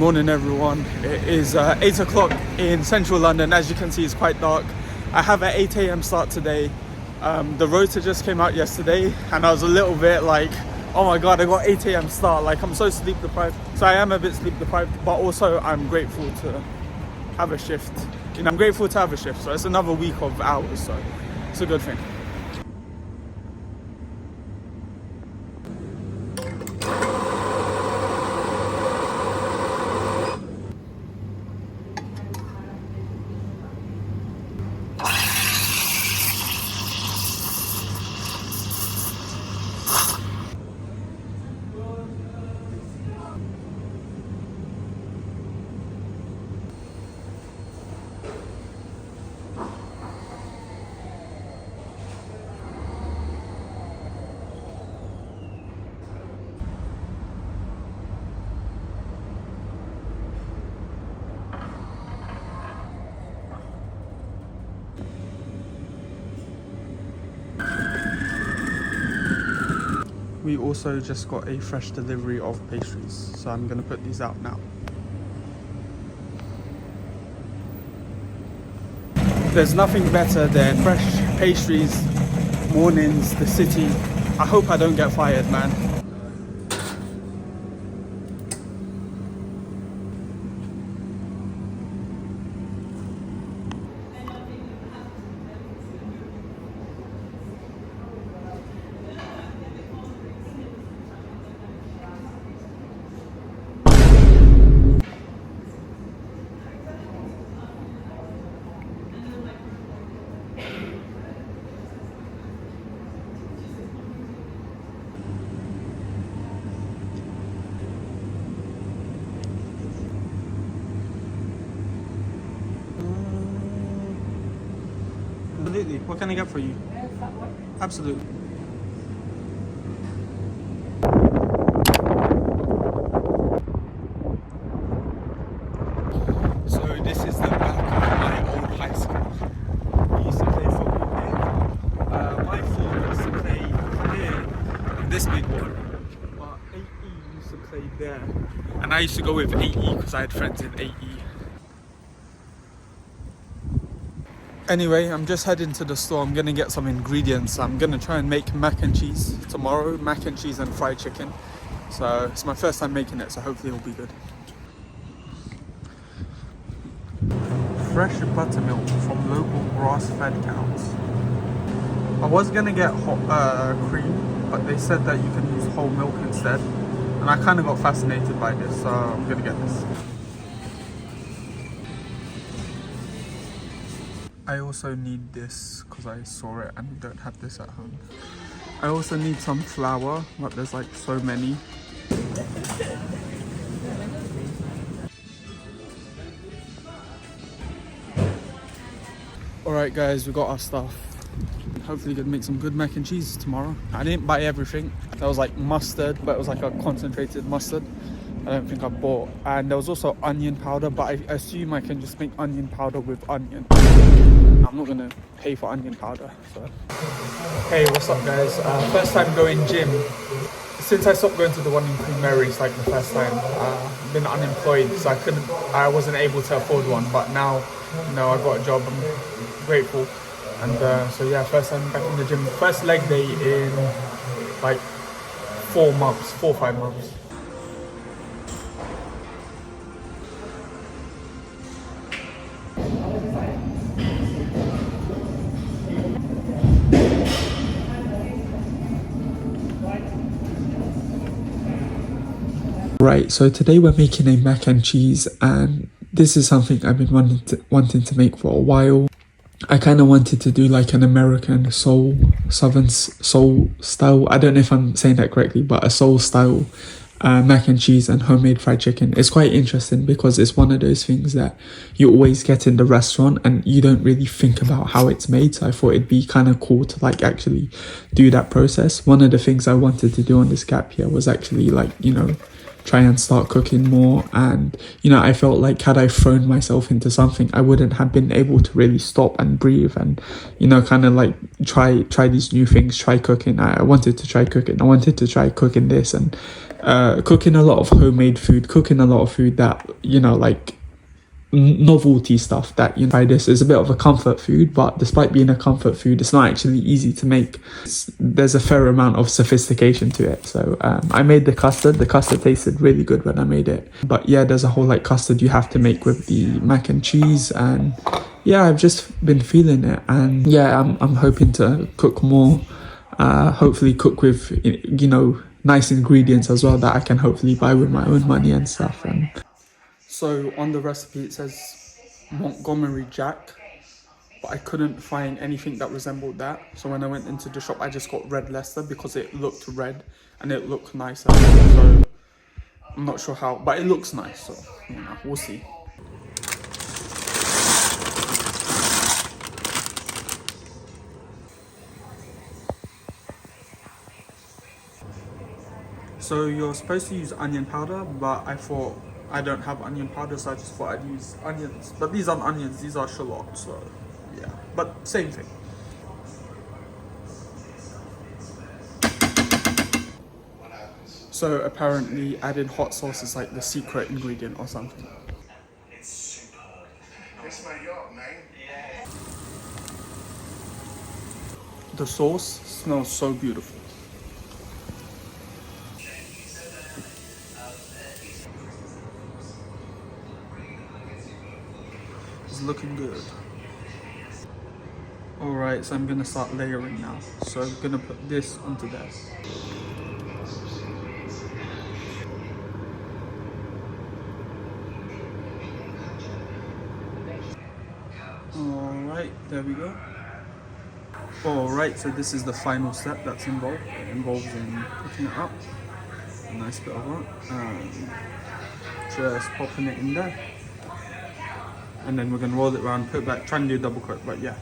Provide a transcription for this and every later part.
morning everyone. It is 8 o'clock in central London. As you can see, it's quite dark. I have an 8 a.m. start today. The rota just came out yesterday and I was a little bit like, oh my god, I got 8 a.m. start. Like, I'm so sleep deprived. So I am a bit sleep deprived, but also I'm grateful to have a shift. You know, I'm grateful to have a shift. So it's another week of hours, so it's a good thing. We also just got a fresh delivery of pastries, so I'm gonna put these out now. There's nothing better than fresh pastries, mornings, the city. I hope I don't get fired, man. Absolutely. What can I get for you? Absolutely. So this is the back of my old high school. We used to play football here. My form used to play here in this big one. But 8E used to play there. And I used to go with 8E because I had friends in 8E. Anyway, I'm just heading to the store. I'm gonna get some ingredients. I'm gonna try and make mac and cheese tomorrow. Mac and cheese and fried chicken. So it's my first time making it, so hopefully it'll be good. Fresh buttermilk from local grass-fed cows. I was gonna get hot cream, but they said that you can use whole milk instead. And I kind of got fascinated by this, so I'm gonna get this. I also need this because I saw it and don't have this at home. I also need some flour, but there's like so many. Alright guys, we got our stuff. Hopefully gonna make some good mac and cheese tomorrow. I didn't buy everything. There was like mustard, but it was like a concentrated mustard. I don't think I bought. And there was also onion powder, but I assume I can just make onion powder with onion. I'm not gonna pay for onion powder, so. Hey, what's up guys? First time going gym. Since I stopped going to the one in Queen Mary, it's like the first time. I've been unemployed, so I wasn't able to afford one, but now, you know, I got a job. I'm grateful. And so yeah, first time back in the gym. First leg day in like 4 or 5 months. Right, so today we're making a mac and cheese, and this is something I've been wanting to make for a while. I kind of wanted to do like an American southern soul style. I don't know if I'm saying that correctly, but a soul style mac and cheese and homemade fried chicken. It's quite interesting because it's one of those things that you always get in the restaurant and you don't really think about how it's made. So I thought it'd be kind of cool to like actually do that process. One of the things I wanted to do on this gap year was actually like, you know, try and start cooking more. And you know, I felt like had I thrown myself into something, I wouldn't have been able to really stop and breathe and, you know, kind of like try these new things, try cooking. I wanted to try cooking. I wanted to try cooking this and cooking a lot of homemade food, cooking a lot of food that, you know, like novelty stuff that, you know, this is a bit of a comfort food, but despite being a comfort food, it's not actually easy to make. There's a fair amount of sophistication to it. So I made the custard tasted really good when I made it. But yeah, there's a whole like custard you have to make with the mac and cheese, and yeah, I've just been feeling it. And yeah, I'm hoping to cook more, hopefully cook with, you know, nice ingredients as well that I can hopefully buy with my own money and stuff. And so on the recipe it says Montgomery Jack, but I couldn't find anything that resembled that. So when I went into the shop, I just got Red Leicester because it looked red and it looked nicer. So I'm not sure how, but it looks nice. So, you know, we'll see. So you're supposed to use onion powder, but I thought I don't have onion powder, so I just thought I'd use onions. But these aren't onions, these are shallots, so yeah. But same thing. So apparently adding hot sauce is like the secret ingredient or something. The sauce smells so beautiful. It's looking good. Alright, so I'm gonna start layering now. So I'm gonna put this onto there. Alright, there we go. Alright, so this is the final step that's involved. It involves in picking it up. A nice bit of that. Just popping it in there. And then we're gonna roll it around, put it back, try and do a double coat, but yeah.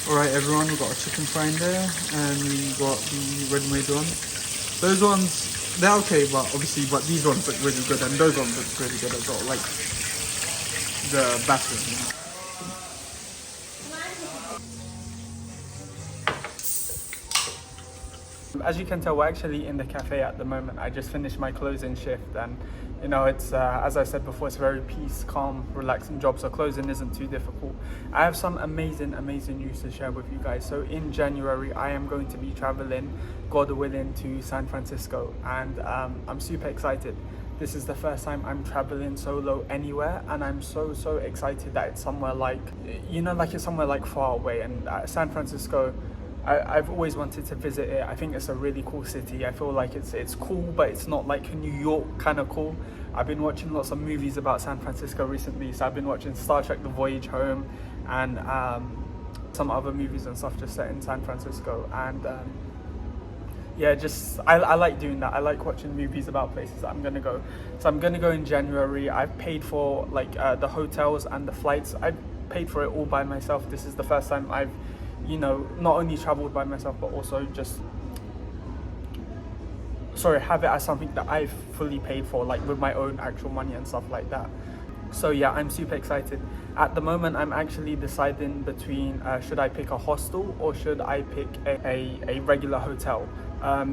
Alright everyone, we've got our chicken fry in there, and we've got the ready-made ones. Those ones, they're okay, but obviously, but these ones look really good, and those ones look really good as well, like the batter, you know. As you can tell, we're actually in the cafe at the moment. I just finished my closing shift, and you know, it's as I said before, it's a very peace, calm, relaxing job, so closing isn't too difficult. I have some amazing news to share with you guys. So in January, I am going to be traveling, God willing, to San Francisco, and I'm super excited. This is the first time I'm traveling solo anywhere, and I'm so excited that it's somewhere like, you know, like it's somewhere like far away. And San Francisco, I've always wanted to visit it. I think it's a really cool city. I feel like it's cool, but it's not like New York kind of cool. I've been watching lots of movies about San Francisco recently. So I've been watching Star Trek: The Voyage Home, and some other movies and stuff just set in San Francisco. And yeah, just I like doing that. I like watching movies about places that I'm gonna go. So I'm gonna go in January. I've paid for like the hotels and the flights. I paid for it all by myself. This is the first time I've, you know, not only traveled by myself, but also just have it as something that I've fully paid for, like with my own actual money and stuff like that. So yeah, I'm super excited. At the moment, I'm actually deciding between should I pick a hostel or should I pick a regular hotel,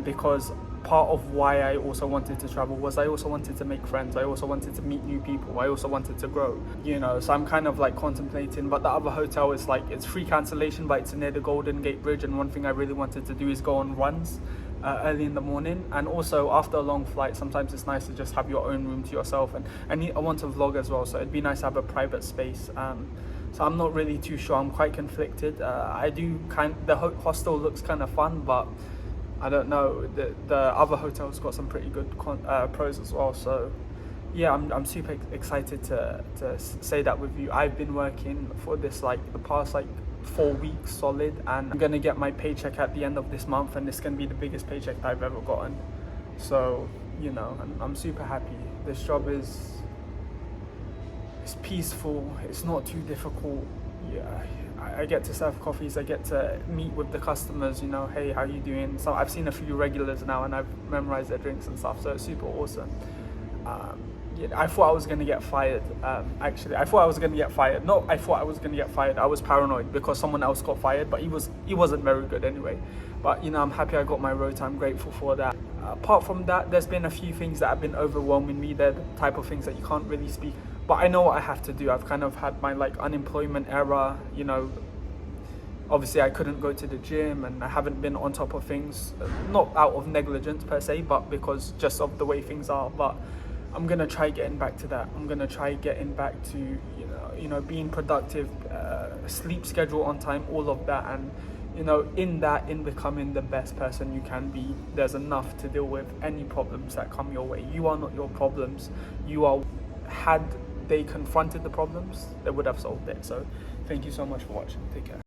because part of why I also wanted to travel was I also wanted to make friends. I also wanted to meet new people. I also wanted to grow, you know, so I'm kind of like contemplating. But the other hotel is like, it's free cancellation, but it's near the Golden Gate Bridge, and one thing I really wanted to do is go on runs early in the morning. And also after a long flight, sometimes it's nice to just have your own room to yourself, and I want to vlog as well, so it'd be nice to have a private space. So I'm not really too sure. I'm quite conflicted. The hostel looks kind of fun, but I don't know, the other hotel's got some pretty good pros as well. So yeah, I'm super excited to say that with you. I've been working for this like the past like 4 weeks solid, and I'm gonna get my paycheck at the end of this month, and it's gonna be the biggest paycheck I've ever gotten. So, you know, I'm super happy. This job it's peaceful, it's not too difficult. Yeah, I get to serve coffees, I get to meet with the customers, you know, hey, how you doing? So I've seen a few regulars now and I've memorized their drinks and stuff, so it's super awesome. Yeah, I thought I was going to get fired. Actually, I thought I was going to get fired. No, I thought I was going to get fired. I was paranoid because someone else got fired, but he wasn't very good anyway. But, you know, I'm happy I got my rota. I'm grateful for that. Apart from that, there's been a few things that have been overwhelming me. They're the type of things that you can't really speak. But I know what I have to do. I've kind of had my like unemployment era, you know. Obviously, I couldn't go to the gym and I haven't been on top of things, not out of negligence per se, but because just of the way things are. But I'm gonna try getting back to that. I'm gonna try getting back to you know being productive, sleep schedule on time, all of that, and you know in becoming the best person you can be. There's enough to deal with any problems that come your way. You are not your problems. You are. Had they confronted the problems, they would have solved it. So thank you so much for watching. Take care.